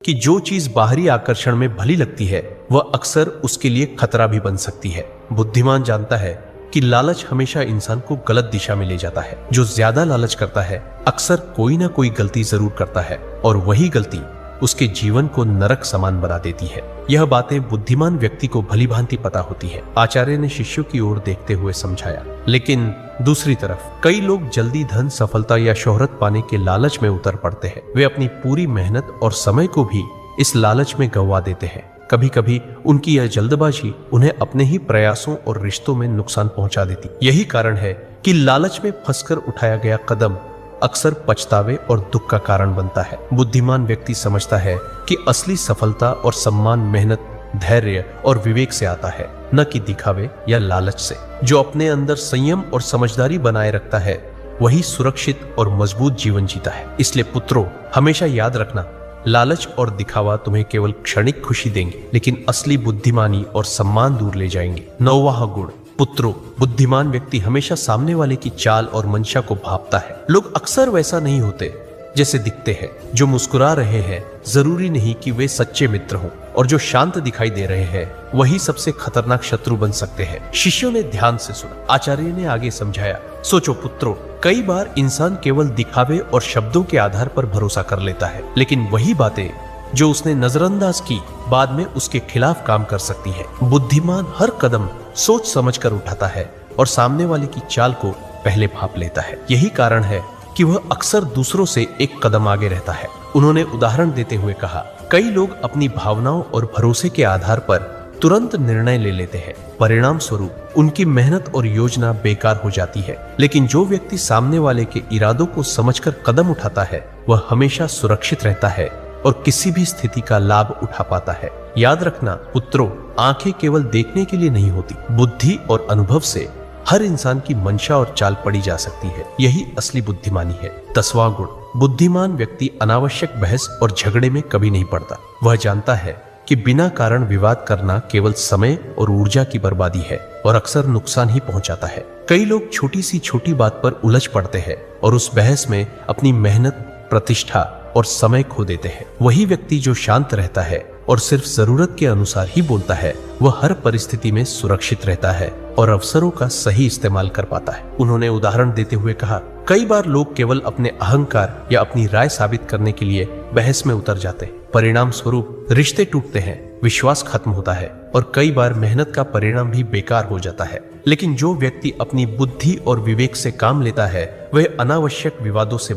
कि जो चीज बाहरी आकर्षण में भली लगती है वह अक्सर उसके लिए खतरा भी बन सकती है। बुद्धिमान जानता है कि लालच हमेशा इंसान को गलत दिशा में ले जाता है। जो ज्यादा लालच करता है अक्सर कोई ना कोई गलती जरूर करता है और वही गलती उसके जीवन को नरक समान बना देती है। यह बातें बुद्धिमान व्यक्ति को भली भांति पता होती है। आचार्य ने शिष्यों की ओर देखते हुए समझाया। लेकिन दूसरी तरफ कई लोग जल्दी धन, सफलता या शोहरत पाने के लालच में उतर पड़ते हैं। वे अपनी पूरी मेहनत और समय को भी इस लालच में गंवा देते हैं। कभी कभी उनकी यह जल्दबाजी उन्हें अपने ही प्रयासों और रिश्तों में नुकसान पहुंचा देती। यही कारण है कि लालच में फंसकर उठाया गया कदम अक्सर पछतावे और दुख का कारण बनता है। बुद्धिमान व्यक्ति समझता है कि असली सफलता और सम्मान मेहनत, धैर्य और विवेक से आता है, न कि दिखावे या लालच से। जो अपने अंदर संयम और समझदारी बनाए रखता है वही सुरक्षित और मजबूत जीवन जीता है। इसलिए पुत्रों, हमेशा याद रखना, लालच और दिखावा तुम्हें केवल क्षणिक खुशी देंगे, लेकिन असली बुद्धिमानी और सम्मान दूर ले जाएंगे। 9वां गुण, पुत्रों, बुद्धिमान व्यक्ति हमेशा सामने वाले की चाल और मंशा को भांपता है। लोग अक्सर वैसा नहीं होते जैसे दिखते हैं। जो मुस्कुरा रहे हैं जरूरी नहीं कि वे सच्चे मित्र हों, और जो शांत दिखाई दे रहे हैं वही सबसे खतरनाक शत्रु बन सकते हैं। शिष्यों ने ध्यान से सुना। आचार्य ने आगे समझाया। सोचो पुत्रों, कई बार इंसान केवल दिखावे और शब्दों के आधार पर भरोसा कर लेता है, लेकिन वही बातें जो उसने नजरअंदाज की बाद में उसके खिलाफ काम कर सकती है। बुद्धिमान हर कदम सोच समझकर उठाता है और सामने वाले की चाल को पहले भांप लेता है। यही कारण है कि वह अक्सर दूसरों से एक कदम आगे रहता है। उन्होंने उदाहरण देते हुए कहा, कई लोग अपनी भावनाओं और भरोसे के आधार पर तुरंत निर्णय ले लेते हैं। परिणाम स्वरूप उनकी मेहनत और योजना बेकार हो जाती है। लेकिन जो व्यक्ति सामने वाले के इरादों को समझकर कदम उठाता है वह हमेशा सुरक्षित रहता है और किसी भी स्थिति का लाभ उठा पाता है। याद रखना पुत्रों, आंखें केवल देखने के लिए नहीं होती, बुद्धि और अनुभव से हर इंसान की मंशा और चाल पड़ी जा सकती है। यही असली बुद्धिमानी है। 10वां गुण, बुद्धिमान व्यक्ति अनावश्यक बहस और झगड़े में कभी नहीं पड़ता। वह जानता है कि बिना कारण विवाद करना केवल समय और ऊर्जा की बर्बादी है और अक्सर नुकसान ही पहुंचाता है। कई लोग छोटी सी छोटी बात पर उलझ पड़ते हैं और उस बहस में अपनी मेहनत, प्रतिष्ठा और समय खो देते हैं। वही व्यक्ति जो शांत रहता है और सिर्फ जरूरत के अनुसार ही बोलता है वह हर परिस्थिति में सुरक्षित रहता है और अवसरों का सही इस्तेमाल कर पाता है। उन्होंने उदाहरण देते हुए कहा, कई बार लोग केवल अपने अहंकार या अपनी राय साबित करने के लिए बहस में उतर जाते हैं। परिणाम स्वरूप रिश्ते टूटते हैं, विश्वास खत्म होता है और कई बार मेहनत का परिणाम भी बेकार हो जाता है। लेकिन जो व्यक्ति अपनी बुद्धि और विवेक से काम लेता है वह अनावश्यक विवादों से